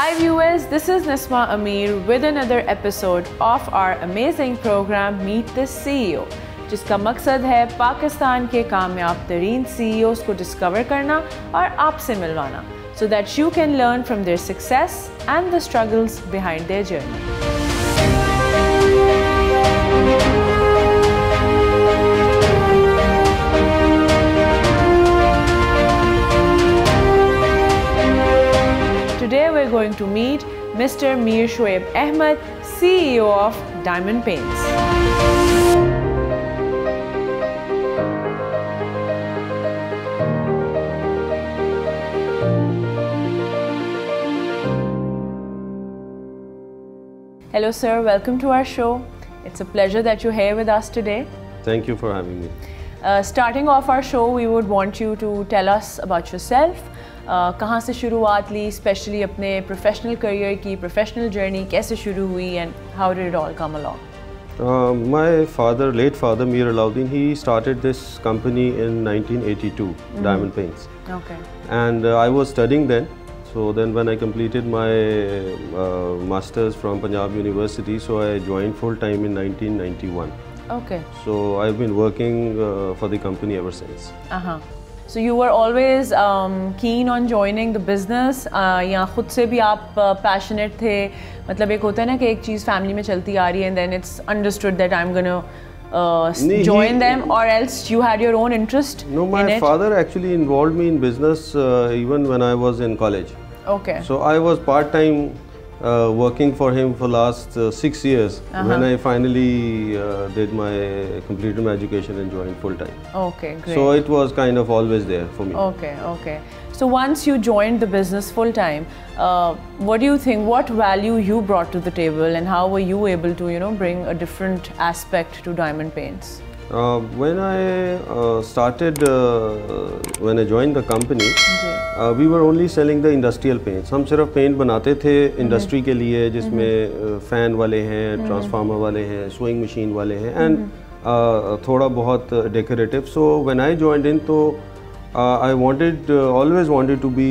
Hi viewers, this is Nisma Amir with another episode of our amazing program Meet the CEO, जिसका मकसद है पाकिस्तान के कामयाब तरीन CEOs को डिस्कवर करना और आपसे मिलवाना, so that you can learn from their success and the struggles behind their journey. Today we're going to meet Mr. Mir Shoaib Ahmed, CEO of Diamond Paints. Hello sir, welcome to our show. It's a pleasure that you're here with us today. Thank you for having me. Starting off our show, we would want you to tell us about yourself. कहाँ से शुरुआत ली, specially अपने professional career की professional journey कैसे शुरू हुई and how did it all come along? My father, late father Mir Alauddin, he started this company in 1982, Diamond Paints. Okay. And I was studying then. So then when I completed my masters from Punjab University, so I joined full time in 1991. Okay. So I've been working for the company ever since. So you were always keen on joining the business, या खुद से भी आप passionate थे? मतलब एक होता है ना कि एक चीज़ family में चलती आ रही है and then it's understood that I'm gonna join them, or else you had your own interest in it? No, my father actually involved me in business even when I was in college. Okay. So I was part-time working for him for last 6 years when I finally completed my education and joined full-time. Okay, great. So it was kind of always there for me. Okay, okay. So once you joined the business full-time, what do you think, what value you brought to the table and how were you able to, bring a different aspect to Diamond Paints? When I when I joined the company, we were only selling the industrial paints. हम सिर्फ paint बनाते थे industry के लिए, जिसमें fan वाले हैं, transformer वाले हैं, सोइंग मशीन वाले हैं, एंड थोड़ा बहुत decorative. So when I joined in, तो I always wanted to be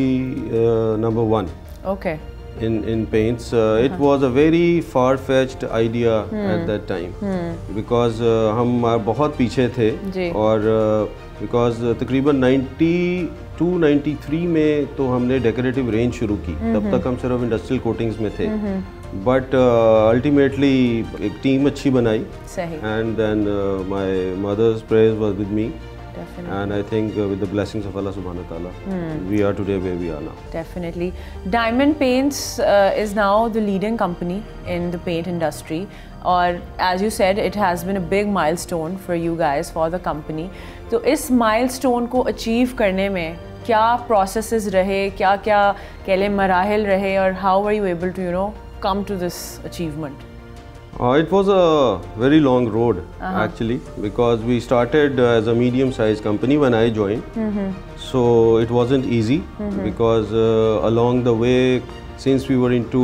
number one. Okay. In paints. It was a very far-fetched idea at that time because हम बहुत पीछे थे और because तकरीबन 92-93 में तो हमने डेकोरेटिव रेंज शुरू की. तब तक हम सिर्फ इंडस्ट्रियल कोटिंग्स में थे, बट अल्टीमेटली एक टीम अच्छी बनाई and then my mother's prayers was with me. Definitely. And I think with the blessings of Allah subhanahu wa ta'ala, we are today where we are now. Definitely. Diamond Paints is now the leading company in the paint industry, or as you said, it has been a big milestone for you guys, for the company. तो इस milestone को achieve करने में क्या processes रहे, क्या कह लें मराहिल रहे, और how were you able to come to this achievement? It was a very long road actually, because we started as a medium-sized company when I joined. So it wasn't easy because along the way, since we were into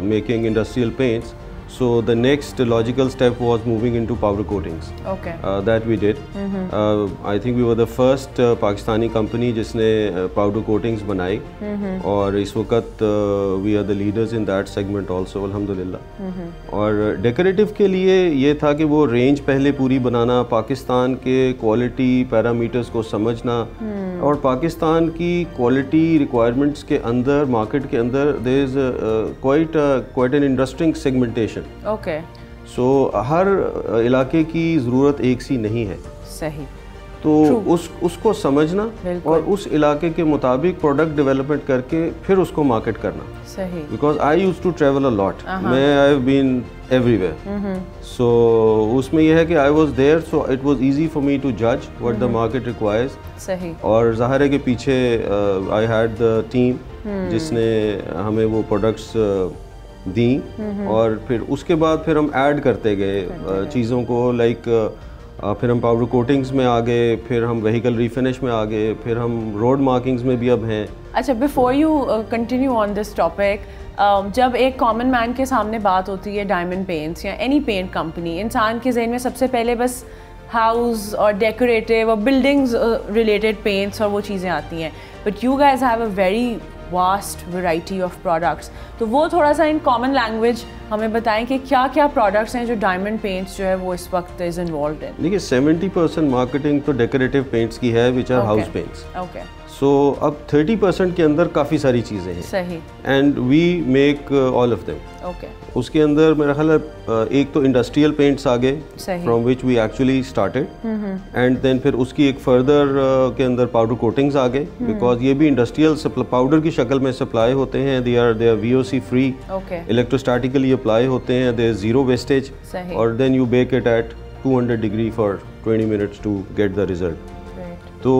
making industrial paints, so the next logical step was moving into powder coatings. Okay. That we did. I think we were the first Pakistani company जिसने powder coatings बनाई, और इस वक्त we are the leaders in that segment also, अल्हम्दुलिल्लाह. और decorative के लिए ये था कि वो range पहले पूरी बनाना, पाकिस्तान के quality parameters को समझना, और पाकिस्तान की quality requirements के अंदर, market के अंदर there is quite an interesting segmentation. Okay. So हर इलाके की ज़रूरत एक सी नहीं है. सही. तो उसको समझना और उस इलाके के मुताबिक प्रोडक्ट डेवलपमेंट करके फिर उसको मार्केट करना. सही. Because I used to travel a lot. मैं I've been everywhere. So उसमें यह है कि I was there, so it was easy for me to judge what the market requires. सही. और ज़ाहिर है कि पीछे I had the team जिसने हमें वो प्रोडक्ट्स दी, और फिर उसके बाद फिर हम ऐड करते गए चीज़ों को, फिर हम पाउडर कोटिंग्स में आ गए, फिर हम व्हीकल रीफिनिश में आ गए, फिर हम रोड मार्किंग्स में भी अब हैं. अच्छा, before you continue on this topic, जब एक कॉमन मैन के सामने बात होती है डायमंड पेंट्स या एनी पेंट कंपनी, इंसान के जहन में सबसे पहले बस हाउस और डेकोरेटिव और बिल्डिंग्स रिलेटेड पेंट्स और वो चीज़ें आती हैं. But you guys have a very vast variety of products, तो वो थोड़ा सा इन कॉमन लैंग्वेज हमें बताएं कि क्या क्या प्रोडक्ट्स हैं जो डायमंड पेंट्स जो है वो इस वक्त इज इन्वॉल्व इन। देखिए 70% मार्केटिंग तो डेकोरेटिव पेंट्स की है, which are house paints. Okay, so अब 30% के अंदर काफ़ी सारी चीज़ें हैं। सही। And we make all of them. Okay, उसके अंदर मेरा ख्याल है एक तो इंडस्ट्रियल पेंट्स आ गए, from which we actually started, and then फिर उसकी एक फर्दर के अंदर पाउडर कोटिंग्स आ गए, बिकॉज ये भी इंडस्ट्रियल पाउडर की शक्ल में सप्लाई होते हैं। They are VOC free, electrostatically apply होते हैं, दे जीरो वेस्टेज, और then you bake it at 200 degree for 20 minutes to get the result. तो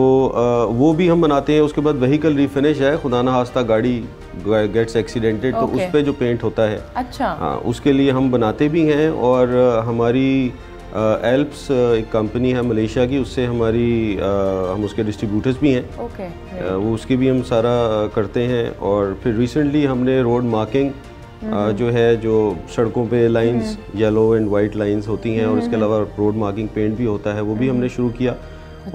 वो भी हम बनाते हैं। उसके बाद व्हीकल रिफिनिश है, खुदा ना खास्ता गाड़ी गेट्स एक्सीडेंटेड तो उस पे जो पेंट होता है, अच्छा, हाँ, उसके लिए हम बनाते भी हैं। और हमारी एल्प्स एक कंपनी है मलेशिया की, उससे हमारी हम उसके डिस्ट्रीब्यूटर्स भी हैं। वो उसके भी हम सारा करते हैं। और फिर रिसेंटली हमने रोड मार्किंग जो है, जो सड़कों पे lines yellow and white lines होती हैं, और इसके अलावा रोड मार्किंग पेंट भी होता है, वो भी हमने शुरू किया।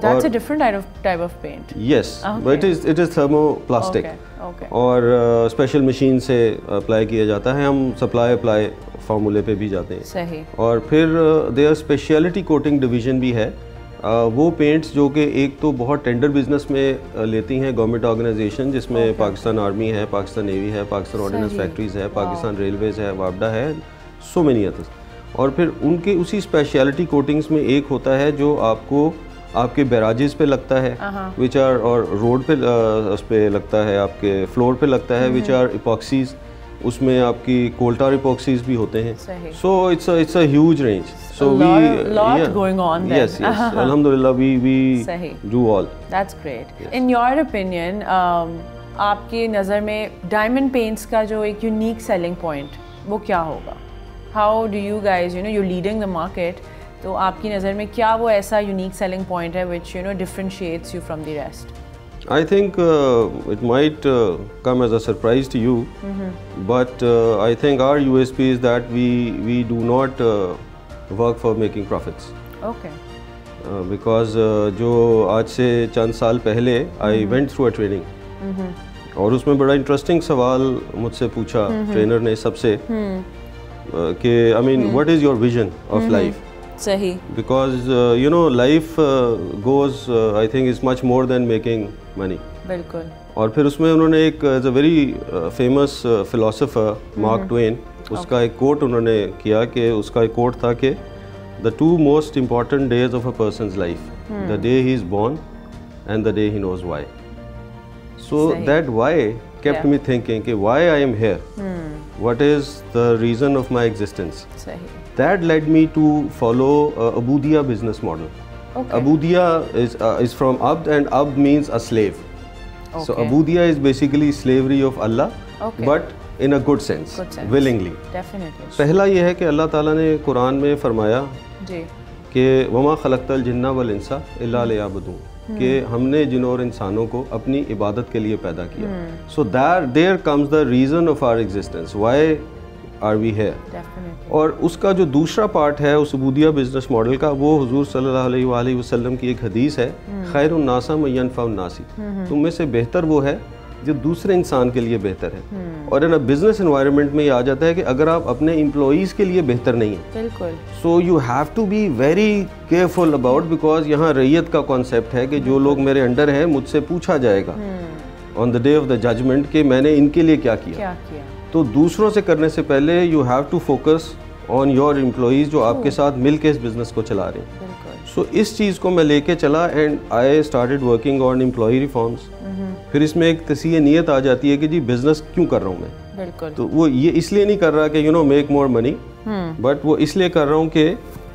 That's a different type of paint. Yes, but it is thermoplastic. Okay. और स्पेशल मशीन से अप्लाई किया जाता है। हम सप्लाई अप्लाई फार्मूले पे भी जाते हैं। सही। और फिर देयर स्पेशलिटी कोटिंग डिवीज़न भी है। वो पेंट्स जो कि एक तो बहुत टेंडर बिजनेस में लेती हैं गवर्नमेंट ऑर्गेनाइजेशन, जिसमें पाकिस्तान आर्मी है, पाकिस्तान नेवी है, पाकिस्तान ऑर्डिनेंस फैक्ट्रीज है, पाकिस्तान रेलवेज है, वापडा है, सो मेनी अदर्स। और फिर उनके उसी स्पेशलिटी कोटिंग्स में एक होता है जो आपको आपके बैराजेस पे लगता है, विच आर, और रोड पे उस पे लगता है, आपके फ्लोर पे लगता है, विच आर इपॉक्सीज। उसमें आपकी कोल्टार इपॉक्सीज भी होते हैं। So it's a huge range. So lot going on there. Yes. Alhamdulillah, we do all. That's great. Yes. In your opinion, आपकी नज़र में डायमंड पेंट्स का जो एक यूनिक सेलिंग पॉइंट वो क्या होगा? How do you guys, you're leading the market, तो आपकी नज़र में क्या वो ऐसा यूनिक सेलिंग पॉइंट है which differentiates you from the rest? I think it might come as a surprise to you, but I think our USP is that we do not work for making profits. Okay. Because जो आज से चंद साल पहले I went through a training, और उसमें बड़ा interesting सवाल मुझसे पूछा ट्रेनर ने सबसे कि I mean what is your vision of life? सही। Because life goes I think is much more than making money. बिल्कुल। और फिर उसमें उन्होंने एक a very famous philosopher mark Twain, उसका एक कोट उन्होंने किया कि उसका एक कोट था कि the two most important days of a person's life, the day he is born and the day he knows why. So that why kept me thinking कि why I am here, what is the reason of my existence. सही। That led me to follow Abudia business model. Abudia is from Abd, and Abd means a slave. So Abudia is basically slavery of Allah, but in a good sense, willingly. Definitely. पहला ये है कि अल्लाह ताला ने कुरान में फरमाया कि वमा खलक़तल जिन्ना वल इंसा इल्ला लियअबुदून, कि हमने जिन और इंसानों को अपनी इबादत के लिए पैदा किया। So there comes the reason of our existence. Why are we here? Definitely. और उसका जो दूसरा पार्ट है उस अबूदिया बिजनेस मॉडल का, वो हुजूर सल्लल्लाहु अलैहि वसल्लम की एक हदीस है, खैरुन नासा मन यनफउन नासी, तुम में से बेहतर वो है जो दूसरे इंसान के लिए बेहतर है। और इन बिजनेस एनवायरनमेंट में ये आ जाता है कि अगर आप अपने एम्प्लॉइज़ के लिए बेहतर नहीं हैं, बिल्कुल, so you have to be very careful about, because यहाँ रैयत का कॉन्सेप्ट है कि जो लोग मेरे अंडर हैं मुझसे पूछा जाएगा on the day of the judgement कि मैंने इनके लिए क्या किया। तो दूसरों से करने से पहले you have to focus on your employees जो आपके साथ मिल के इस बिज़नेस को चला रहे हैं। सो इस चीज़ को मैं लेके चला and I started working on employ reforms. फिर इसमें एक तसीह नीयत आ जाती है कि जी बिज़नेस क्यों कर रहा हूँ मैं, बिल्कुल। तो वो ये इसलिए नहीं कर रहा कि मेक मोर मनी, बट वो इसलिए कर रहा हूँ कि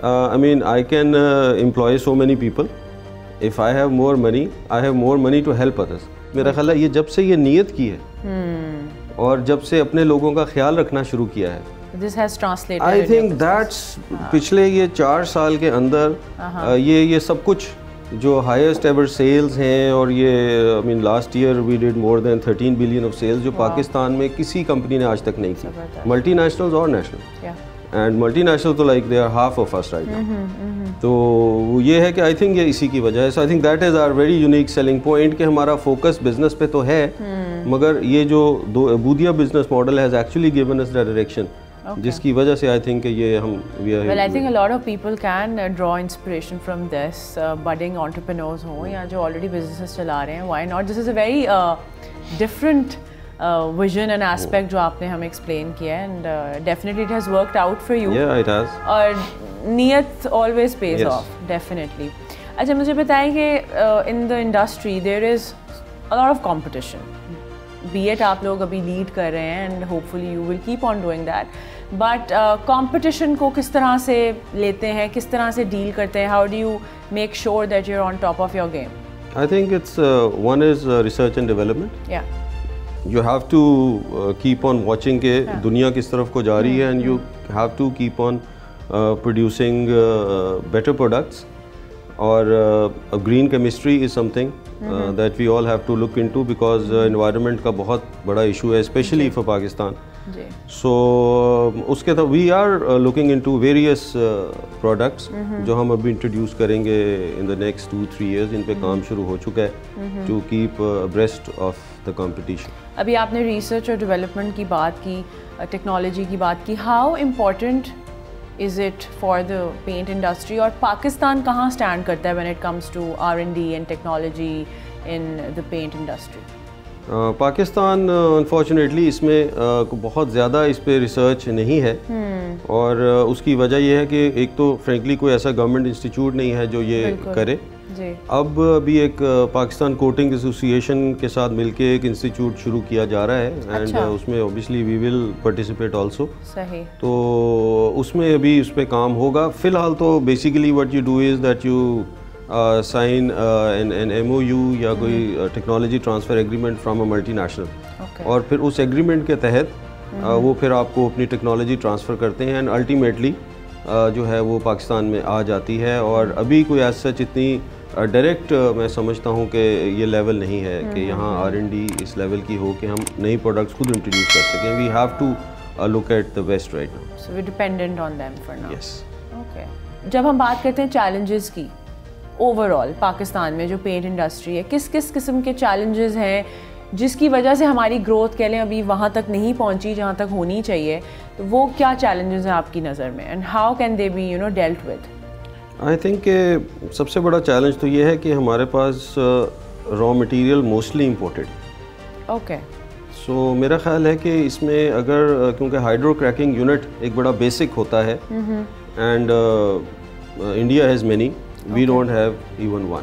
I mean I can employ so many people, if I have more money I have more money to help others. मेरा ख्याल है ये जब से ये नीयत की है और जब से अपने लोगों का ख्याल रखना शुरू किया है, This has translated. I think that's पिछले ये 4 साल के अंदर ये सब कुछ जो हाईएस्ट एवर सेल्स हैं, और ये I mean last year we did more than 13 billion of sales, जो पाकिस्तान में किसी कंपनी ने आज तक नहीं की, मल्टीनेशनल्स और नेशनल, एंड मल्टीनेशनल तो like they are half of us right now. तो ये है कि आई थिंक ये इसी की वजह है। So I think that is our very unique selling point कि हमारा फोकस बिजनेस पे तो है, मगर ये जो दो अबूदिया business model has actually given us the direction, जिसकी वजह से आई थिंक ये हम well, I think a lot of people can draw inspiration from this, budding entrepreneurs हो या जो already businesses चला रहे हैं, why not? This is a very different vision and aspect जो आपने हमें explain किया है, and definitely it has worked out for you. Yeah, it has. और नीयत always pays off, definitely. अच्छा मुझे बताएं कि in the industry there is a lot of competition. Be it आप लोग अभी lead कर रहे हैं and hopefully you will keep on doing that. But competition को किस तरह से लेते हैं, किस तरह से deal करते हैं? How do you make sure that you're on top of your game? I think it's one is research and development. Yeah. You have to keep on watching के दुनिया किस तरफ को जा रही है, and you have to keep on producing better products. और green chemistry is something that we all have to look into because environment का बहुत बड़ा issue है, especially for Pakistan. So उसके तो we are looking into various products जो हम अभी introduce करेंगे in the next 2-3 years. इन पे काम शुरू हो चुका है to keep abreast of the competition. अभी आपने research और development की बात की, technology की बात की. How important is it for the paint industry और पाकिस्तान कहाँ stand करता है when it comes to R&D and technology in the paint industry? Pakistan unfortunately इसमें बहुत ज़्यादा इस पे रिसर्च नहीं है और उसकी वजह यह है कि एक तो फ्रेंकली कोई ऐसा गवर्नमेंट इंस्टीट्यूट नहीं है जो ये करे. अब अभी एक पाकिस्तान कोटिंग एसोसिएशन के साथ मिलके एक इंस्टीट्यूट शुरू किया जा रहा है एंड उसमें obviously we will participate also. सही. तो उसमें अभी उस पर काम होगा. फ़िलहाल तो basically what you do is that you sign an MOU या कोई technology transfer agreement from a multinational और फिर उस एग्रीमेंट के तहत वो फिर आपको अपनी टेक्नोलॉजी ट्रांसफ़र करते हैं एंड अल्टीमेटली जो है वो पाकिस्तान में आ जाती है. और अभी कोई एज सच इतनी डायरेक्ट मैं समझता हूँ कि ये लेवल नहीं है कि यहाँ R&D इस लेवल की हो कि हम नई प्रोडक्ट्स खुद इंट्रोड्यूस कर सकें. We have to look at the West right now. So we dependent on them for now. Yes. Okay. जब हम बात करते हैं चैलेंजेस की ओवरऑल पाकिस्तान में जो पेंट इंडस्ट्री है, किस किस किस्म के चैलेंजेस हैं जिसकी वजह से हमारी ग्रोथ कह लें अभी वहाँ तक नहीं पहुँची जहाँ तक होनी चाहिए, तो वो क्या चैलेंजेस हैं आपकी नज़र में and how can they be dealt with? I think सबसे बड़ा चैलेंज तो ये है कि हमारे पास raw material mostly imported. Okay. So मेरा ख्याल है कि इसमें अगर क्योंकि हाइड्रो क्रैकिंग यूनिट एक बड़ा बेसिक होता है and India has many, we don't have even one.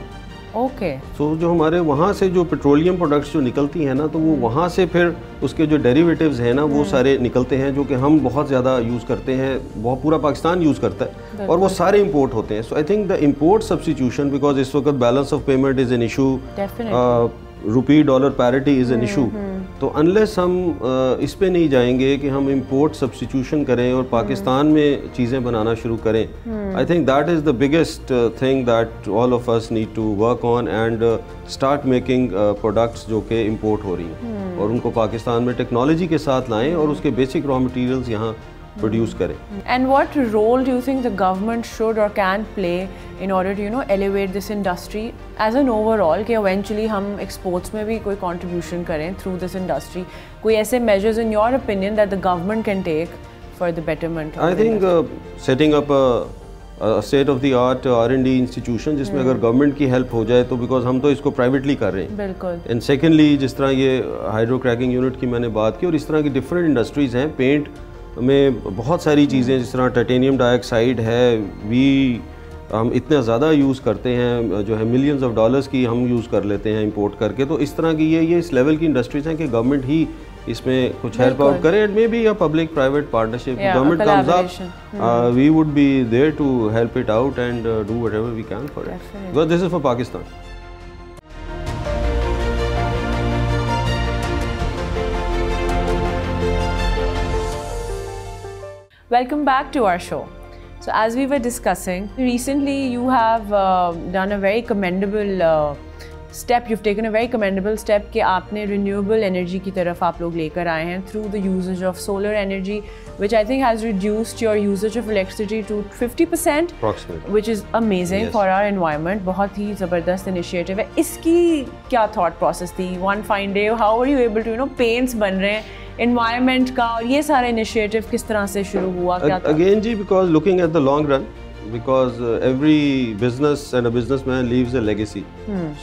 Okay. So जो हमारे वहाँ से जो पेट्रोलियम प्रोडक्ट्स जो निकलती हैं ना, तो वो वहाँ से फिर उसके जो डेरिवेटिव्स हैं ना वो सारे निकलते हैं जो कि हम बहुत ज़्यादा यूज़ करते हैं, बहुत पूरा पाकिस्तान यूज़ करता है और वो सारे इंपोर्ट होते हैं. So I think the import substitution because इस वक्त balance of payment is an issue, rupee dollar parity is an issue. तो अनलेस हम इस पे नहीं जाएंगे कि हम इंपोर्ट सब्स्टिट्यूशन करें और पाकिस्तान में चीज़ें बनाना शुरू करें, I think that is the biggest thing that all of us need to work on and start making products जो कि इंपोर्ट हो रही हैं और उनको पाकिस्तान में टेक्नोलॉजी के साथ लाएं और उसके बेसिक रॉ मटेरियल्स यहाँ प्रोड्यूस करें. And what role do you think the government should or can play in order to elevate this industry as an overall कि eventually हम exports में भी कोई contribution करें through this industry? कोई ऐसे measures in your opinion that the government can take for the betterment? I think setting up a state of the art R&D institution जिसमें अगर गवर्नमेंट की हेल्प हो जाए तो बिकॉज हम तो इसको प्राइवेटली कर रहे हैं. बिल्कुल. एंड सेकेंडली जिस तरह ये हाइड्रो क्रैकिंग यूनिट की मैंने बात की और इस तरह की डिफरेंट इंडस्ट्रीज़ हैं. पेंट में बहुत सारी चीज़ें जिस तरह टाइटेनियम डाइऑक्साइड है, हम इतना ज़्यादा यूज़ करते हैं जो है मिलियंस ऑफ डॉलर्स की हम यूज़ कर लेते हैं इंपोर्ट करके. तो इस तरह की ये इस लेवल की इंडस्ट्रीज़ हैं कि गवर्नमेंट ही इसमें कुछ हेल्प आउट करे. It may be a public private partnership. Government comes up, we would be there to help it out and do whatever we can for it because this is for Pakistan. Welcome back to our show. So as we were discussing, recently you have done a very commendable step, you've taken a very commendable step कि आपने renewable energy की तरफ आप लोग लेकर आए हैं through the usage of solar energy, which I think has reduced your usage of electricity to 50%, approximately, which is amazing for our environment. बहुत ही ज़बरदस्त initiative है. इसकी क्या thought process थी? One fine day, how were you able to, paints बन रहे हैं, environment का, और ये सारा initiative किस तरह से शुरू हुआ? क्या था? Again ji, because looking at the long run, because every business and a businessman leaves a legacy.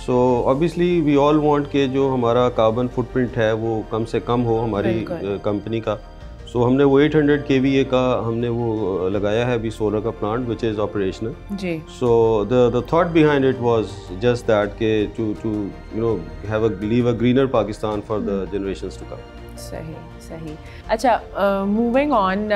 So obviously we all want कि जो हमारा carbon footprint है वो कम से कम हो हमारी कंपनी का. So हमने वो 800 kVA का हमने वो लगाया है अभी सोलर का प्लांट which is operational. जी. So the thought behind it was just that कि to leave a greener Pakistan for the generations to come. सही. अच्छा, moving on,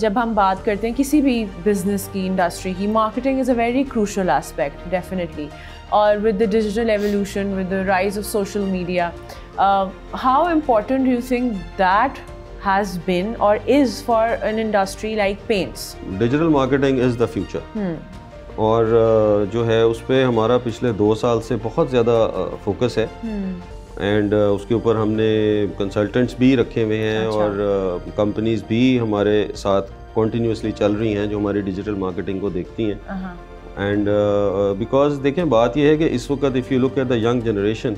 जब हम बात करते हैं किसी भी बिजनेस की, इंडस्ट्री की, marketing is a very crucial aspect definitely. और with the digital evolution, with the rise of social media, how important do you think that has been or is for an industry like paints? Digital marketing is the future. और जो है उस पर हमारा पिछले 2 साल से बहुत ज़्यादा फोकस है. एंड उसके ऊपर हमने कंसल्टेंट्स भी रखे हुए हैं. अच्छा. और कंपनीज भी हमारे साथ कॉन्टीन्यूसली चल रही हैं जो हमारी डिजिटल मार्केटिंग को देखती हैं. एंड बिकॉज देखें बात यह है कि इस वक्त if you look at the young generation,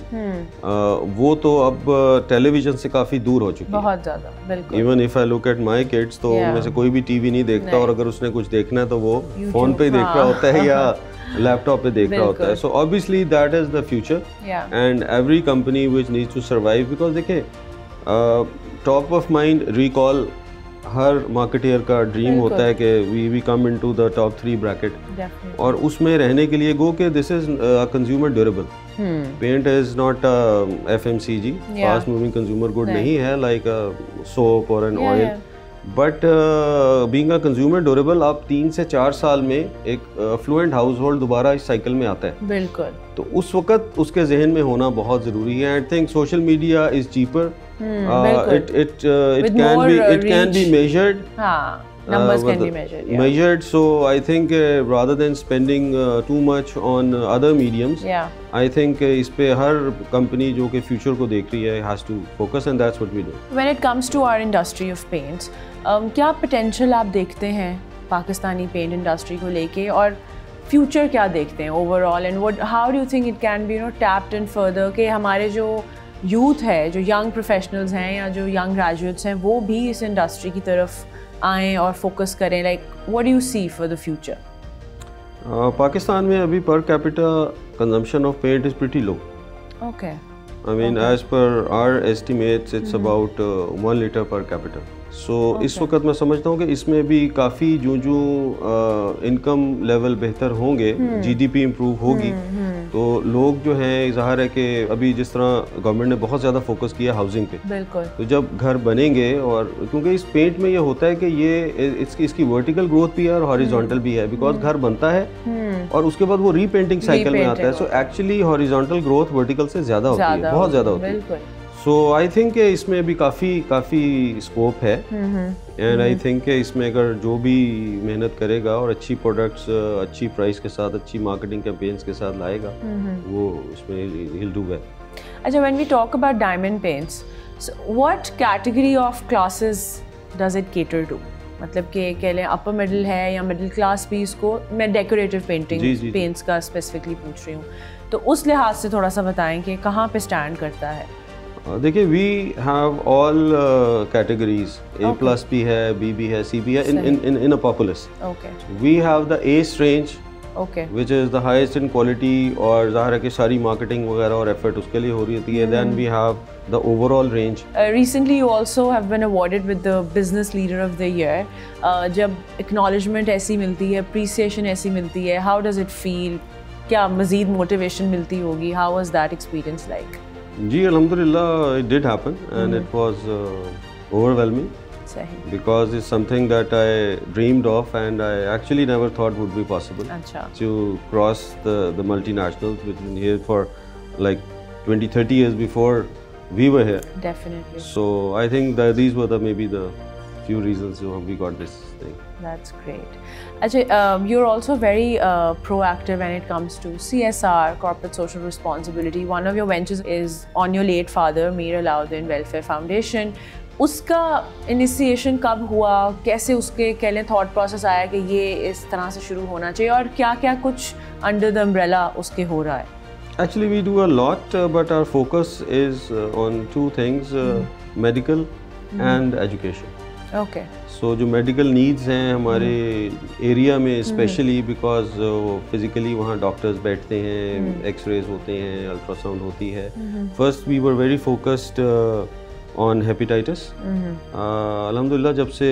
वो तो अब टेलीविज़न से काफ़ी दूर हो चुकी है. बहुत ज़्यादा, बिल्कुल. Even if I look at my kids, तो उनमें से कोई भी टीवी नहीं देखता. और अगर उसने कुछ देखना है तो वो फ़ोन पे ही देख रहा होता है या लैपटॉप पे देख रहा होता है. So obviously that is the future. And every company which needs to survive, because देखें टॉप ऑफ माइंड रिकॉल हर मार्केटियर का ड्रीम होता है कि we come into the top 3 bracket. और उसमें रहने के लिए गो के this is consumer durable. Paint is not FMCG, fast moving consumer good नहीं है लाइक सोप और an oil. But being a consumer durable, आप 3 से 4 साल में एक अफ्लुएंट हाउस होल्ड दोबारा इस साइकिल में आता है. बिल्कुल. तो उस वक्त उसके जहन में होना बहुत ज़रूरी है. I think social media is cheaper. It can be measured. Numbers can be measured. Measured. So I think rather than spending too much on other mediums, I think इस पे हर company जो कि future को देख रही है has to focus, and that's what we do. When it comes to our industry of paints, क्या potential आप देखते हैं पाकिस्तानी paint industry को लेके, और future क्या देखते हैं overall, and how do you think it can be tapped in further कि हमारे जो यूथ है, जो यंग प्रोफेशनल्स हैं या जो यंग ग्रेजुएट्स हैं, वो भी इस इंडस्ट्री की तरफ आएँ और फोकस करें? Like what do you see for the future? Pakistan में अभी per capita consumption of paint is pretty low. Okay. I mean as per our estimates it's about 1 litre per capita. So इस वक्त मैं समझता हूँ कि इसमें भी काफ़ी जो इनकम लेवल बेहतर होंगे, GDP इम्प्रूव होगी, तो लोग जो हैं, ज़ाहिर है कि अभी जिस तरह गवर्नमेंट ने बहुत ज़्यादा फोकस किया हाउसिंग पे, बिल्कुल, तो जब घर बनेंगे, और क्योंकि इस पेंट में ये होता है कि ये इसकी वर्टिकल ग्रोथ भी है और हॉरिजॉन्टल भी है, बिकॉज घर बनता है और उसके बाद वो रीपेंटिंग साइकिल में आता है. So actually horizontal growth vertical से ज़्यादा होती है, बहुत ज़्यादा होती है. सो आई थिंक इसमें भी काफ़ी स्कोप है. एंड आई थिंक इसमें अगर जो भी मेहनत करेगा और अच्छी प्रोडक्ट्स अच्छी प्राइस के साथ, अच्छी मार्केटिंग कैंपेन्स के साथ लाएगा, वो उसमें he'll do well. अच्छा, when we talk about diamond paints, so what category of classes does it cater to? मतलब कि कह लें अपर मिडिल है या मिडिल क्लास भी इसको, मैं डेकोरेटिव पेंटिंग पेंट्स का स्पेसिफिकली पूछ रही हूँ, तो उस लिहाज से थोड़ा सा बताएं कि कहाँ पे स्टैंड करता है. देखिए, we have all categories, A+ भी है, B भी है, C भी है in a populace. Okay. We have the Ace range, okay, which is the highest in quality, और ज़ाहिर है कि सारी मार्केटिंग वगैरह और एफर्ट उसके लिए हो रही होती है. Then we have the overall range. Recently you also have been awarded with the Business Leader of the Year. जब acknowledgement ऐसी मिलती है, appreciation ऐसी मिलती है, how does it feel? क्या मज़ीद motivation मिलती होगी? How was that experience like? जी, अल्हम्दुलिल्लाह, it did happen and it was overwhelming. Because it's something that I dreamed of and I actually never thought would be possible. To cross the multinationals, which been here for like 20-30 years before we were here. Definitely. So I think that these were maybe the few reasons we got this. happening. That's great. Actually, you're also very proactive when it comes to CSR, corporate social responsibility. One of your ventures is on your late father, Mir Alauddin Welfare Foundation. उसका initiation कब हुआ, कैसे उसके कहले thought process आया कि ये इस तरह से शुरू होना चाहिए, और क्या क्या कुछ अंडर द अम्ब्रेला उसके हो रहा है? Actually, we do a lot, but our focus is on two things, medical and education. Okay. So जो medical needs हैं हमारे एरिया में स्पेशली बिकॉज फिजिकली वहाँ डॉक्टर्स बैठते हैं, एक्सरेज होते हैं, अल्ट्रासाउंड होती है. First we were very focused on hepatitis. अल्हम्दुलिल्लाह जब से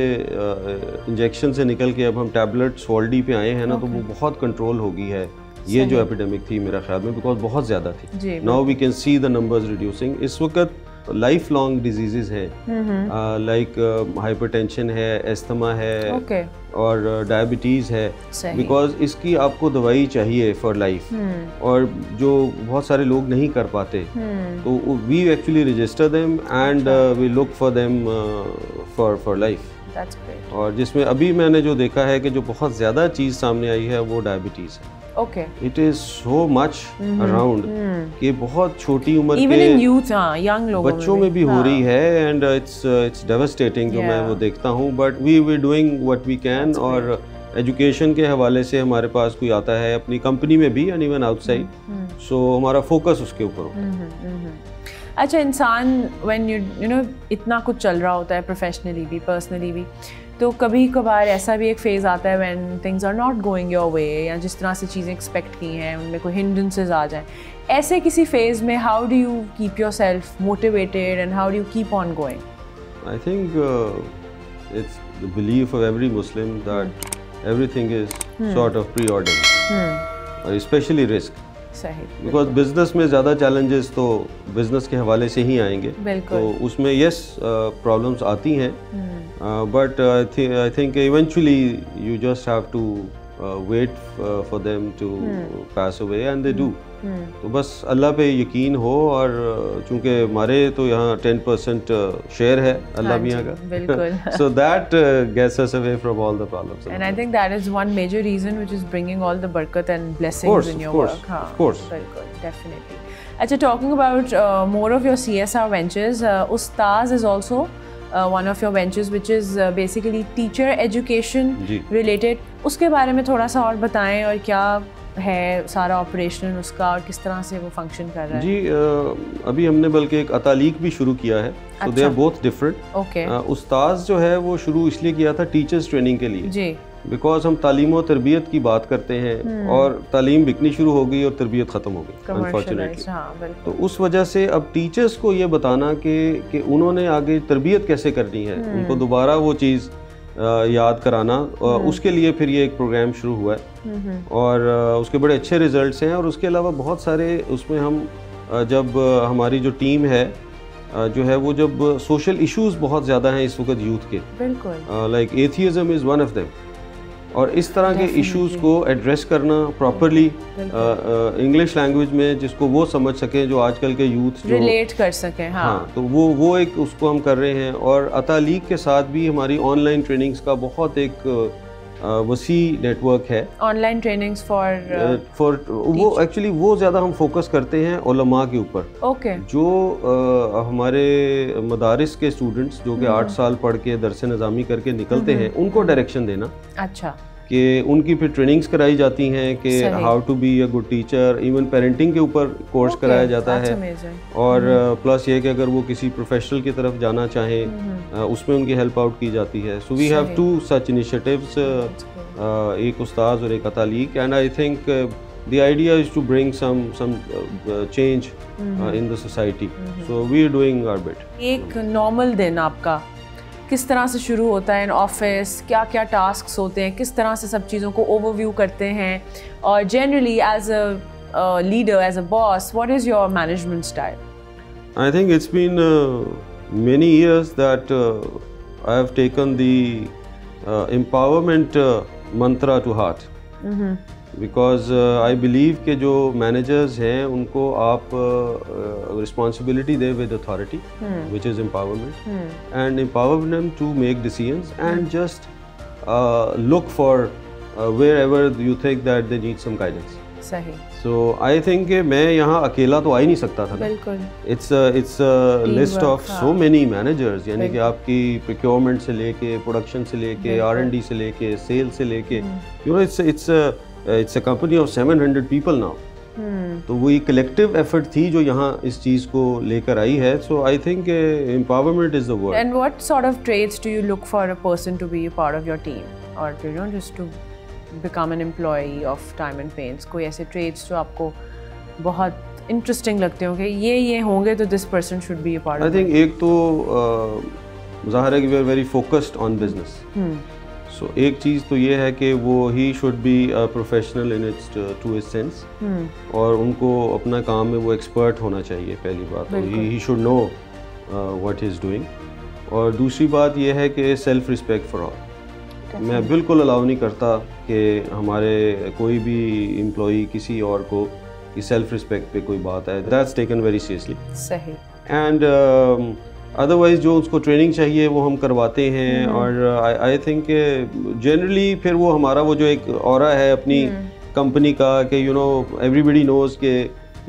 इंजेक्शन से निकल के अब हम टैबलेट सॉल्डी पे आए हैं ना, तो वो बहुत कंट्रोल हो गई है ये जो एपिडेमिक थी मेरा ख्याल में, बिकॉज बहुत ज़्यादा थी. Now we can see the numbers reducing. इस वक्त लाइफ लॉन्ग डिजीजेज हैं, लाइक हाइपरटेंशन है, एस्थमा है, और डायबिटीज़ है, बिकॉज इसकी आपको दवाई चाहिए फॉर लाइफ, और जो बहुत सारे लोग नहीं कर पाते. तो we actually register them and we look for them for life. और जिसमें अभी मैंने जो देखा है कि जो बहुत ज़्यादा चीज़ सामने आई है वो डायबिटीज़ है. It is so much around कि बहुत छोटी उम्र के यंग लोगों बच्चों में भी हो रही है, एंड इट्स डेवास्टेटिंग जो मैं वो देखता हूँ. But we doing what we can, और एजुकेशन के हवाले से हमारे पास कोई आता है अपनी कंपनी में भी एंड इवन आउटसाइड, सो हमारा फोकस उसके ऊपर होता है. अच्छा, इंसान व्हेन यू नो इतना कुछ चल रहा होता है, प्रोफेशनली भी पर्सनली भी, तो कभी कभार ऐसा भी एक फेज़ आता है when things are not going your way, या जिस तरह से चीज़ें एक्सपेक्ट की हैं उनमें कोई हिंड्रेंसेस आ जाएं. ऐसे किसी फेज़ में how do you keep yourself motivated and how do you keep on going? I think it's the belief of every Muslim that everything is sort of pre ordered, और specially risk. Because business में ज़्यादा challenges तो business के हवाले से ही आएंगे, तो उसमें यस प्रॉब्लम्स आती हैं, but I think eventually you just have to wait for them to pass away, and they do. तो बस अल्लाह पे यकीन हो, और चूँकि हमारे तो यहाँ 10% शेयर है अल्लाह मियाँ का, so that gets us away from all the problems. And I think that is one major reason which is bringing all the barakat and blessings in your work. Of course. Bilkul, definitely. Achha, talking about more of your CSR ventures, Ustaz is also one of your ventures which is basically teacher education related. उसके बारे में थोड़ा सा और बताएं, और क्या है सारा ऑपरेशन उसका और किस तरह से वो फंक्शन कर रहा है? जी, अभी हमने बल्कि एक अतालीक भी शुरू किया है, सो दे आर बोथ डिफरेंट. उस्ताज जो है वो शुरू इसलिए किया था टीचर्स ट्रेनिंग के लिए जी, बिकॉज हम तालीम और तरबियत की बात करते हैं, और तालीम बिकनी शुरू हो गई और तरबियत ख़त्म हो गई अनफॉर्चुनेटली. तो उस वजह से अब टीचर्स को ये बताना कि उन्होंने आगे तरबियत कैसे करनी है, उनको दोबारा वो चीज़ याद कराना, उसके लिए फिर ये एक प्रोग्राम शुरू हुआ है, और उसके बड़े अच्छे रिजल्ट्स हैं. और उसके अलावा बहुत सारे उसमें हम जब हमारी जो टीम है जो है वो जब सोशल इश्यूज बहुत ज़्यादा हैं इस वक्त यूथ के, like atheism is one of them, और इस तरह के इश्यूज को एड्रेस करना प्रॉपरली इंग्लिश लैंग्वेज में, जिसको वो समझ सकें जो आजकल के यूथ जो रिलेट कर सकें. हाँ, तो वो एक उसको हम कर रहे हैं. और अतालीक के साथ भी हमारी ऑनलाइन ट्रेनिंग्स का बहुत एक वसी नेटवर्क है. ऑनलाइन ट्रेनिंग्स फॉर वो एक्चुअली वो ज़्यादा हम फोकस करते हैं उलमा के ऊपर. जो हमारे मदारिस के स्टूडेंट्स जो कि 8 साल पढ़ के दरस निज़ामी करके निकलते हैं, उनको डायरेक्शन देना. अच्छा, कि उनकी फिर ट्रेनिंग्स कराई जाती हैं कि how to be a good teacher, even parenting के ऊपर कोर्स कराया जाता है. और प्लस ये कि अगर वो किसी प्रोफेशनल की तरफ जाना चाहें उसमें उनकी हेल्प आउट की जाती है. So we have 2 such initiatives, एक उस्ताद और एक Ataliq, and I think the idea is to bring some change in the society. So we are doing our bit. एक नॉर्मल दिन आपका किस तरह से शुरू होता है इन ऑफिस, क्या क्या टास्क्स होते हैं, किस तरह से सब चीज़ों को ओवरव्यू करते हैं, और generally as a leader, as a boss, what is your management style? I think it's been many years that I have taken the empowerment mantra to heart. Because I believe के जो managers हैं उनको आप responsibility दे with authority, which is empowerment, and empower them to make decisions, and just look for wherever you think that they need some guidance. सही. So I think कि मैं यहाँ अकेला तो आ ही नहीं सकता था. बिल्कुल. It's a list of so many managers, यानी कि आपकी procurement से लेके, production से लेके, R&D से लेके, sales से लेके, you know it's a company of 700 people now. तो वो एक collective effort थी जो यहाँ इस चीज़ को लेकर आई है. So I think empowerment is the word. And what sort of traits do you look for a person to be a part of your team, or just to become an employee of Diamond Paints? कोई ऐसे traits जो आपको बहुत interesting लगते हो कि ये होंगे तो this person should be a part of it? I think एक तो ज़ाहिर है कि we are very focused on business. So एक चीज़ तो ये है कि वो he should be a professional in its truest sense. और उनको अपना काम में वो expert होना चाहिए पहली बात. He should know what he is doing. और दूसरी बात ये है कि self respect for all. मैं बिल्कुल अलाउ नहीं करता कि हमारे कोई भी एम्प्लॉई किसी और को कि सेल्फ रिस्पेक्ट पे कोई बात है. That's taken very seriously. सही. एंड अदरवाइज जो उसको ट्रेनिंग चाहिए वो हम करवाते हैं. और आई थिंक जनरली फिर वो हमारा वो जो एक ऑरा है अपनी कंपनी का कि यू नो एवरीबडी नोज के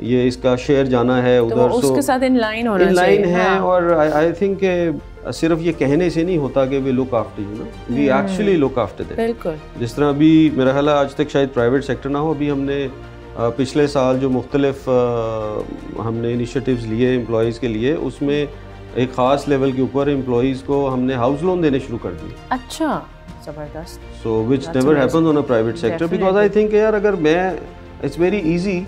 ये इसका शेयर जाना है उधर. तो उसके साथ इन लाइन होना चाहिए. इन लाइन है. और आई थिंक सिर्फ ये कहने से नहीं होता कि we look after you know, we actually look after them. बिल्कुल. जिस तरह अभी मेरा ख्याल है आज तक शायद प्राइवेट सेक्टर ना हो, अभी हमने पिछले साल जो मुख्तलिफ हमने इनिशिएटिव्स लिए एम्प्लॉयज़ के लिए, उसमें एक ख़ास लेवल के ऊपर एम्प्लॉयज़ को हमने हाउस लोन देने शुरू कर दिए. अच्छा, ज़बरदस्त. So which never happens on a private sector, because I think यार अगर मैं इट्स वेरी ईजी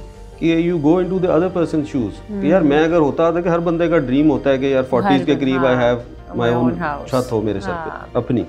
कि you go into the other person shoes. यार मैं अगर होता था कि हर बंदे का ड्रीम होता है कि यार 40s के करीब आई हैव माय ओन छत हो मेरे सर पे अपनी.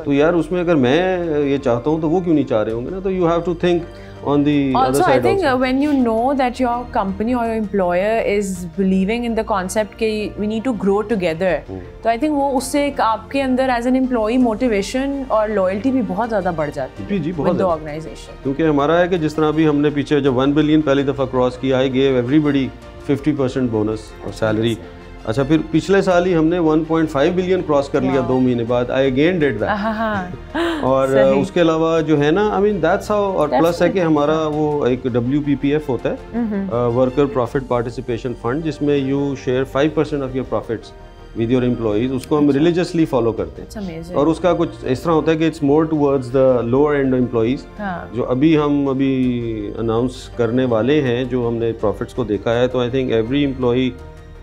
तो यार उसमें अगर मैं ये चाहता हूँ तो वो क्यों नहीं चाह रहे होंगे ना. तो you have to think on the other side. I think when you know that your company or your employer is believing in the concept कि we need to grow together, तो I think वो उससे एक आपके अंदर as an employee motivation और loyalty भी बहुत ज़्यादा बढ़ जाती है. जी बहुत with the organization. क्योंकि हमारा है कि जिस तरह भी हमने पीछे जब 1 बिलियन पहली दफ़ा क्रॉस किया, I gave everybody 50% बोनस और सैलरी. अच्छा, फिर पिछले साल ही हमने 1.5 बिलियन क्रॉस कर लिया 2 महीने बाद. I again did that. और उसके अलावा जो है ना, आई मीन दैट्स हाउ. और प्लस है कि हमारा वो एक WPPF होता है, वर्कर प्रॉफिट पार्टिसिपेशन फंड, जिसमें you share 5% of your profits with your employees. उसको हम रिलीजियसली फॉलो करते हैं. और उसका कुछ इस तरह होता है कि it's more towards the lower and employees, जो अभी अनाउंस करने वाले हैं, जो हमने प्रॉफिट्स को देखा है. तो I think every employee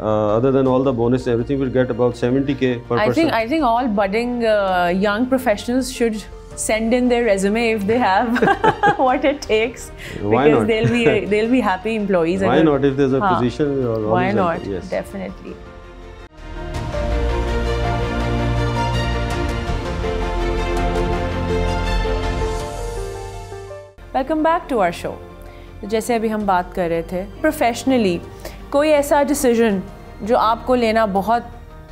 other than all the bonus, everything will get about 70K per person. I think all budding young professionals should send in their resume if they have what it takes. Why because not? they'll be happy employees. Why not? If there's a position, why not? Yes. Definitely. Welcome back to our show. जैसे अभी हम बात कर रहे थे, professionally कोई ऐसा decision जो आपको लेना बहुत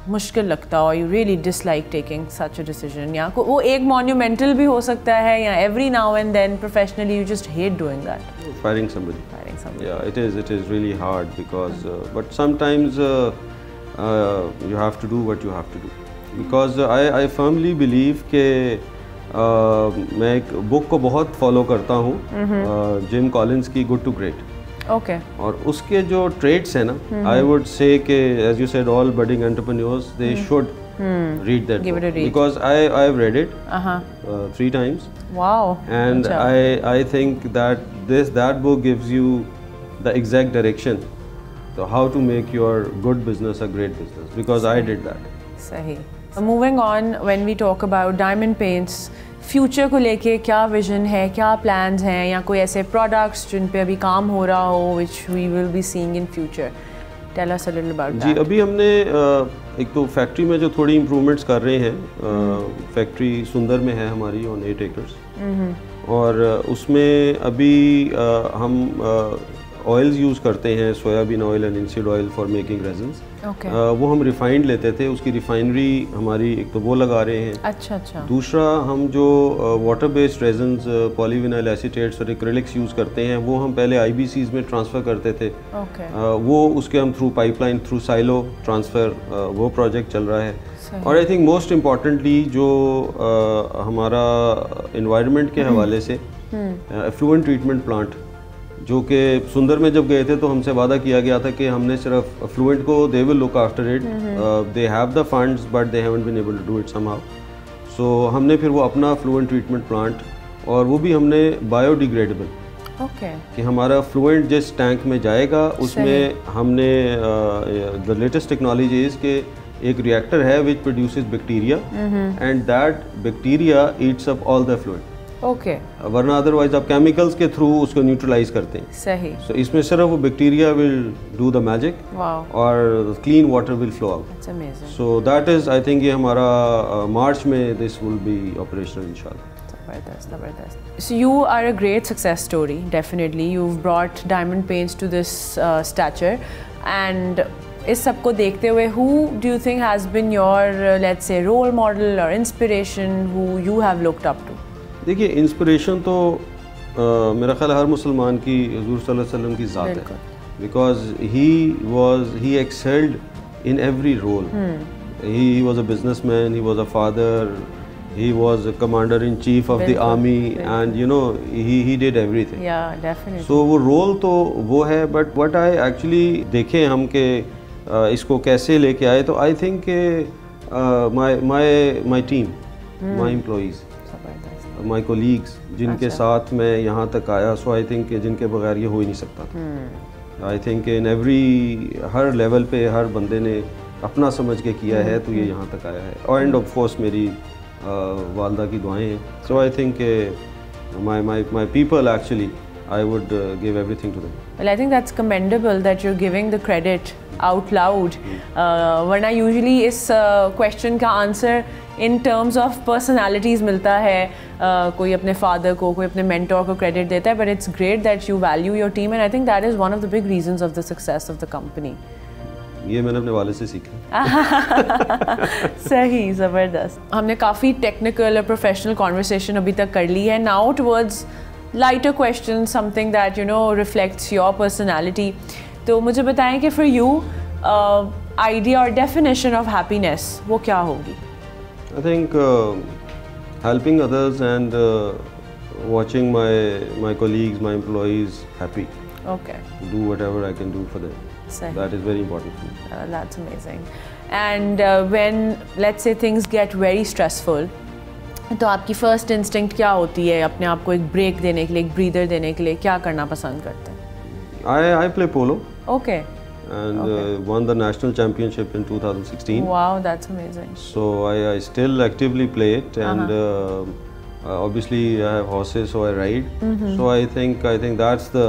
मुश्किल लगता हो, you really dislike taking such a decision, या वो एक मॉन्यूमेंटल भी हो सकता है, या every now and then professionally you just hate doing that. Firing somebody. Yeah, it is really hard because but sometimes you have to do what you have to do, because I firmly believe के मैं एक book को बहुत follow करता हूँ, gym Collins की good to great. Okay. और उसके जो ट्रेड्स हैं ना, आई वुड से कि as you said all budding entrepreneurs they should read that book, because I've read it 3 times. Wow. And I think that that book gives you the exact direction, so how to make your good business a great business, because I did that. Sahi. Moving on, when we talk about Diamond Paints, future को लेके क्या vision है, क्या plans हैं, या कोई ऐसे products जिन पे अभी काम हो रहा हो which we will be seeing in future? Tell us a little about that. जी, अभी हमने एक तो फैक्ट्री में जो थोड़ी इम्प्रूवमेंट्स कर रहे हैं. फैक्ट्री सुंदर में है हमारी ऑन 8 acres, और उसमें अभी हम ऑयल्स यूज़ करते हैं, soybean oil and INSEAD oil for making resins. वो हम रिफाइंड लेते थे, उसकी रिफाइनरी हमारी एक तो वो लगा रहे हैं. अच्छा. दूसरा हम जो वाटर बेस्ड रेजिन्स, पॉलीविनाइल एसीटेट्स और एक्रिलिक्स यूज़ करते हैं, वो हम पहले IBCs में ट्रांसफ़र करते थे. वो उसके हम through pipeline, through silo transfer, वो प्रोजेक्ट चल रहा है. और आई थिंक मोस्ट इम्पॉर्टेंटली जो हमारा इन्वायरमेंट के हवाले से एफ्लुएंट ट्रीटमेंट प्लांट, जो कि सुंदर में जब गए थे तो हमसे वादा किया गया था कि हमने सिर्फ एफ्लुएंट को they will look after it, they have the funds but they haven't been able to do it somehow. So हमने फिर वो अपना एफ्लुएंट ट्रीटमेंट प्लांट, और वो भी हमने बायोडिग्रेडेबल, कि हमारा फ्लुएंट जिस टैंक में जाएगा उसमें हमने द लेटेस्ट टेक्नोलॉजी इज़ कि एक रिएक्टर है which produces bacteria and that bacteria eats up all the effluent. वरना अदरवाइज आप केमिकल्स के थ्रू उसको न्यूट्रलाइज करते हैं। सही। So, इसमें सिर्फ वो bacteria will do the magic और clean water will flow out. So that is I think ये हमारा मार्च में दिस विल बी ऑपरेशनल इंशाल्लाह। So you are a great success story, definitely. You've brought Diamond Paints to this stature, and इस सब को देखते हुए, who do you think has been your, let's say, role model or inspiration who you have looked up to? देखिए, inspiration तो मेरा ख्याल हर मुसलमान की हुज़ूर सल्लल्लाहु अलैहि वसल्लम की ज़ात है, because he excelled in every role. He was a businessman, he was a father, he was a commander in chief of the army, and you know he did everything. Yeah, definitely. So वो role तो वो है, but what I actually देखे हम के इसको कैसे लेके आए, तो I think के my team, my employees, my colleagues जिनके साथ मैं यहाँ तक आया, so I think के जिनके बगैर ये हो ही नहीं सकता था। I think in every her level पे हर बंदे ने अपना समझ के किया है तो ये यहाँ तक आया है। And of course मेरी वालदा की दुआएं हैं। So I think my people actually, I would give everything to them. Well, I think that's commendable that you're giving the credit out loud. वरना usually इस question का answer in terms of personalities मिलता है, कोई अपने father को, कोई अपने mentor को credit देता है, but it's great that you value your team, and I think that is one of the big reasons of the success of the company. ये मैंने अपने वाले से सीखा। सही, ज़बरदस्त। हमने काफ़ी टेक्निकल और प्रोफेशनल कॉन्वर्सेशन अभी तक कर ली है। Now towards lighter question, something that you know reflects your personality. तो मुझे बताएं कि फॉर यू आइडिया और डेफिनेशन ऑफ हैप्पीनेस वो क्या होगी? I think helping others and watching my colleagues, my employees happy. Okay. Do whatever I can do for them. That is very important for me. That's amazing. And when, let's say, things get very stressful, तो आपकी first instinct क्या होती है अपने आप को एक break देने के लिए, एक breather देने के लिए? क्या करना पसंद करते हैं? I play polo. Okay. And won the national championship in 2016. Wow, that's amazing. So I still actively play it, and obviously I have horses, so I ride. So I think that's the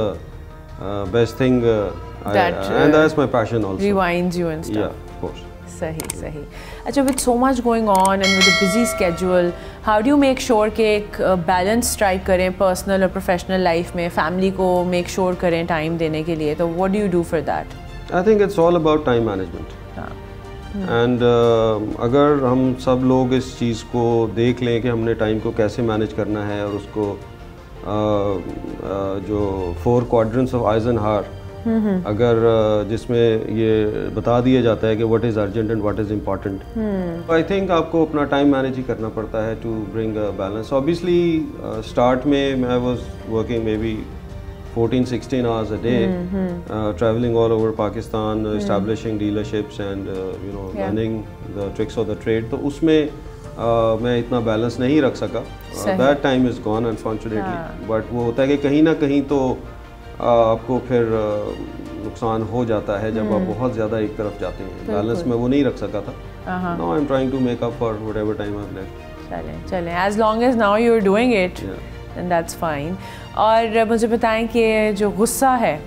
best thing, and that's my passion also. Rewinds you and stuff. Yeah, of course. सही। अच्छा, with so much going on and with a busy schedule, how do you make sure कि एक balance strike करें personal और professional life में, family को make sure करें time देने के लिए? तो what do you do for that? I think it's all about time management. And अगर हम सब लोग इस चीज़ को देख लें कि हमने टाइम को कैसे मैनेज करना है, और उसको जो 4 quadrants of Eisenhower, अगर जिसमें ये बता दिया जाता है कि what is urgent and what is important, I think आपको अपना टाइम मैनेज ही करना पड़ता है to bring a balance. Obviously start में I was working maybe 14-16 hours a day, traveling all over Pakistan, establishing dealerships and learning the tricks of the trade. तो उसमें मैं इतना बैलेंस नहीं रख सका. That time is gone unfortunately. But वो होता है कि कहीं ना कहीं तो आपको फिर नुकसान हो जाता है जब आप बहुत ज़्यादा एक तरफ जाते हैं. बैलेंस में वो नहीं रख सका था. Now I'm trying to make up for whatever time I've left. चलें. As long as now you're doing it, and that's fine. और मुझे बताएं कि जो गुस्सा है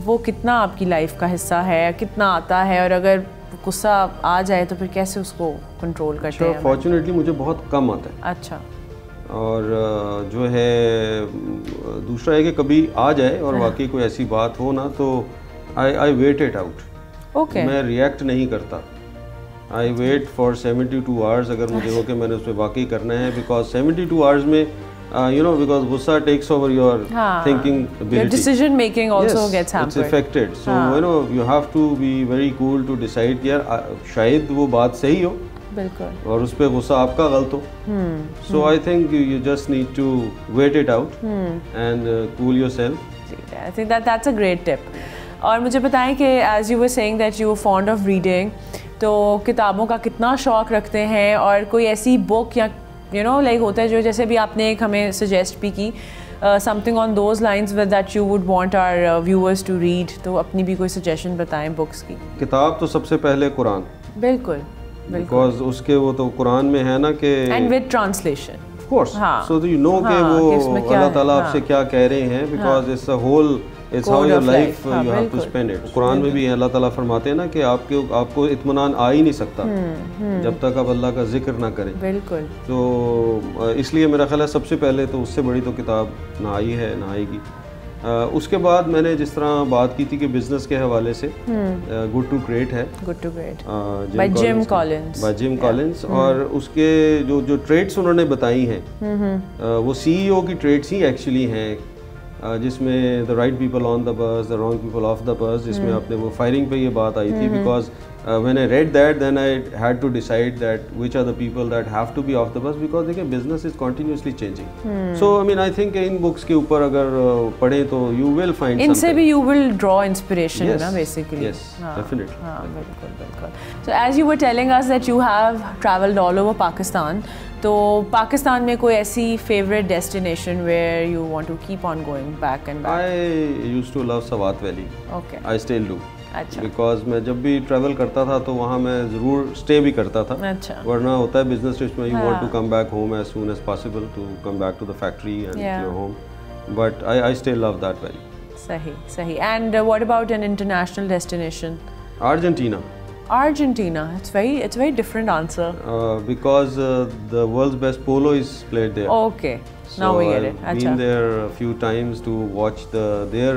वो कितना आपकी लाइफ का हिस्सा है, कितना आता है, और अगर गुस्सा आ जाए तो फिर कैसे उसको कंट्रोल करते हैं? फॉर्चुनेटली मुझे बहुत कम आता है. अच्छा. और जो है दूसरा है कि कभी आ जाए और वाकई कोई ऐसी बात हो ना, तो I wait it out. Okay. मैं रिएक्ट नहीं करता. आई वेट फॉर 72 आवर्स अगर मुझे हो कि मैंने उस पर वाकई करना है, बिकॉज 72 आवर्स में because gussa takes over your thinking ability. Your decision making also gets hampered. It's affected. So you have to be very cool to decide कि यार शायद वो बात सही हो, बिल्कुल, और उस पर गुस्सा आपका गलत हो. So I think you just need to wait it out and cool yourself. I think that's a great tip. और मुझे बताएं कि as you were saying that you were fond of reading, तो किताबों का कितना शौक़ रखते हैं, और कोई ऐसी बुक या लाइक होता है जो जैसे भी आपने एक हमें सजेस्ट भी की, something on those lines with that you would want our viewers to read, तो अपनी भी कोई सजेशन बताएं बुक्स की. किताब तो सबसे पहले कुरान. बिल्कुल, बिकॉज उसके वो तो कुरान में है ना कि and with translation of course, so you know कि वो अल्लाह ताला आपसे क्या कह रहे हैं, because it's a whole, it's how your life you have to spend it. Quran में भी अल्लाह ताला फरमाते हैं ना कि आपको इत्मीनान आ ही नहीं सकता जब तक आप अल्लाह का जिक्र ना करें. बिल्कुल. तो इसलिए मेरा ख्याल है सबसे पहले तो उससे बड़ी तो किताब ना आई है ना आएगी. उसके बाद मैंने जिस तरह बात की थी कि बिजनेस के हवाले से गुड टू ग्रेट है, good to great by Jim Collins, by Jim Collins. और उसके जो ट्रेड्स उन्होंने बताई हैं वो सीईओ की ट्रेड्स ही एक्चुअली हैं, जिसमें the right people on the bus, the wrong people of the बस, जिसमें आपने वो फायरिंग पे ये बात आई थी. Because when I read that then I had to decide that which are the people that have to be off the bus, because देखिए business is continuously changing. So I mean I think in books के ऊपर अगर पढ़ें तो you will find इनसे भी you will draw inspiration ना basically. Yes, definitely. बिल्कुल बिल्कुल. So as you were telling us that you have travelled all over Pakistan, तो पाकिस्तान में कोई ऐसी favourite destination where you want to keep on going back and back? I used to love Swat valley. Okay. I still do. अच्छा. Because मैं जब भी travel करता था तो वहाँ मैं ज़रूर स्टे भी करता था. अच्छा. वरना होता है बिजनेस ट्रिप्स में you want to come back home as soon as possible to come back to the factory and your home, but I still love that valley. सही सही. And what about an international destination? Argentina. Argentina. It's very different answer. Because the world's best polo is played there. Okay. So now we get it. I've been there a few times to watch their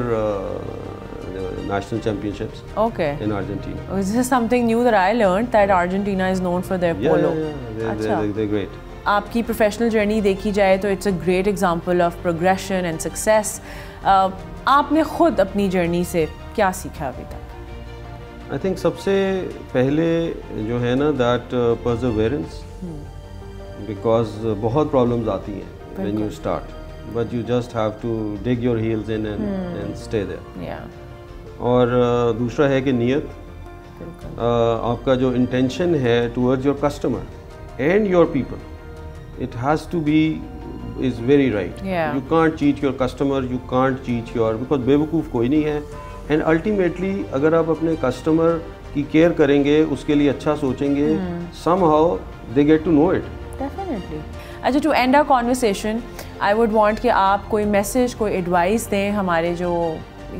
national championships. Okay. In Argentina. Oh, this is something new that I learned, that Argentina is known for their polo. Yeah. They're great. आपकी professional journey देखी जाए तो it's a great example of progression and success. आपने खुद अपनी journey से क्या सीखा अभी तक? आई थिंक सबसे पहले जो है ना दैट परसेवरेंस, बिकॉज बहुत प्रॉब्लम्स आती हैं when you start, but you just have to dig your heels in and stay there. और दूसरा है कि नियत, आपका जो इंटेंशन है towards your customer and your people, it has to be is very right. You can't cheat your customer, you can't cheat your, because बेवकूफ़ कोई नहीं है. एंड अल्टीमेटली अगर आप अपने कस्टमर की केयर करेंगे, उसके लिए अच्छा सोचेंगे, somehow they get to know it. Definitely. अच्छा, to end our conversation, I would want कि आप कोई मैसेज, कोई एडवाइस दें हमारे जो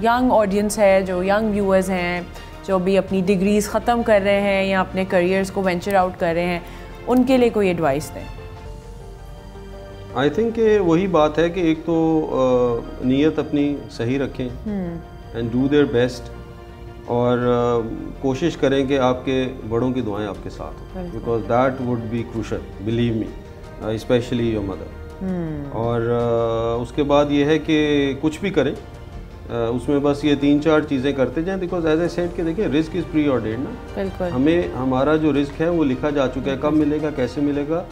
यंग ऑडियंस है, जो यंग व्यूअर्स हैं, जो भी अपनी डिग्रीज़ ख़त्म कर रहे हैं या अपने करियर्स को वेंचर आउट कर रहे हैं, उनके लिए कोई एडवाइस दें. आई थिंक वही बात है कि एक तो नीयत अपनी सही रखें एंड डू देयर बेस्ट, और कोशिश करें कि आपके बड़ों की दुआएं आपके साथ हों, because that would be crucial, believe me, specially your mother. और उसके बाद ये है कि कुछ भी करें उसमें बस ये 3-4 चीज़ें करते जाएं, बिकॉज एज ए सेड कि देखिए रिस्क इज़ प्री ऑर्डेन्ड ना. बिल्कुल. हमें हमारा जो रिस्क है वो लिखा जा चुका है, कब मिलेगा, कैसे मिलेगा,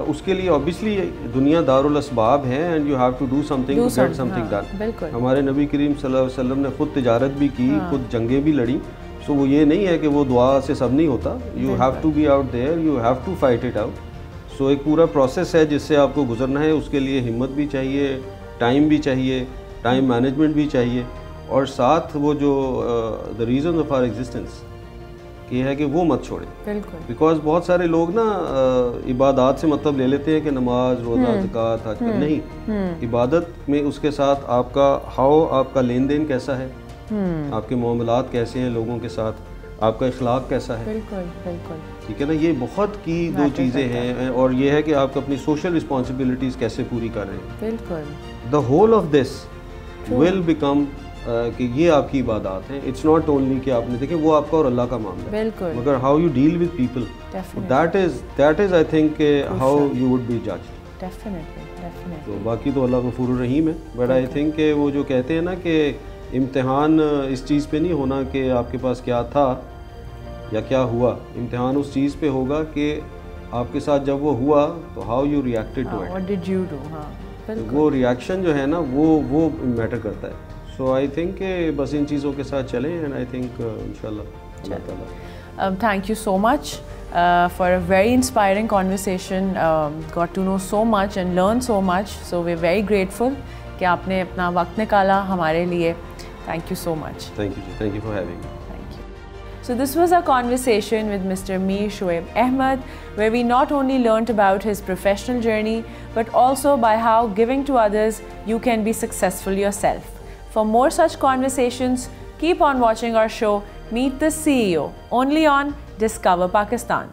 उसके लिए ऑब्वियसली दुनिया दारुल असबाब है and you have to do something to get something done. हमारे नबी करीम सल्लल्लाहु अलैहि वसल्लम ने खुद तिजारत भी की, खुद जंगें भी लड़ी. सो वो ये नहीं है कि वो दुआ से सब नहीं होता. You have to be out there, you have to fight it out. So एक पूरा प्रोसेस है जिससे आपको गुजरना है. उसके लिए हिम्मत भी चाहिए, टाइम भी चाहिए, टाइम मैनेजमेंट भी चाहिए, और साथ वो जो the reason of our existence ये है कि वो मत छोड़ें. बिल्कुल. बिकॉज बहुत सारे लोग ना इबादत से मतलब ले लेते हैं कि नमाज, रोज़ा, ज़कात, हज. नहीं, इबादत में उसके साथ आपका आपका लेन देन कैसा है, आपके मामलात कैसे हैं लोगों के साथ, आपका इखलाक कैसा है. बिल्कुल बिल्कुल. ठीक है ना, ये बहुत की दो चीज़ें हैं. और ये है कि आप अपनी सोशल रिस्पॉन्सिबिलिटीज़ कैसे पूरी कर रहे हैं. बिल्कुल. The whole of this will become कि ये आपकी इबादत हैं. इट्स नॉट ओनली कि आपने देखे वो आपका और अल्लाह का मामला है, मगर how you deal with people, that is I think how you would be judged. Definitely. तो बाकी तो अल्लाह गफूर रहीम है, बट आई थिंक कि वो जो कहते हैं ना कि इम्तिहान इस चीज़ पे नहीं होना कि आपके पास क्या था या क्या हुआ. इम्तिहान उस चीज़ पे होगा कि आपके साथ जब वो हुआ तो how you reacted to it, what did you do. हाँ, वो रिएक्शन जो है ना वो मैटर करता है। सो आई थिंक बस इन चीज़ों के साथ चलें एंड आई थिंक इंशाल्लाह अल्लाह ताला। Thank you so much for a very inspiring conversation. Got to know so much and learn so much. So we're very grateful कि आपने अपना वक्त निकाला हमारे लिए. Thank you so much. Thank you for having me. Thank you. So this was our conversation with Mr. Mir Shoaib Ahmed, where we not only learnt about his professional journey, but also by how giving to others you can be successful yourself. For more such conversations, keep on watching our show Meet the CEO, only on Discover Pakistan.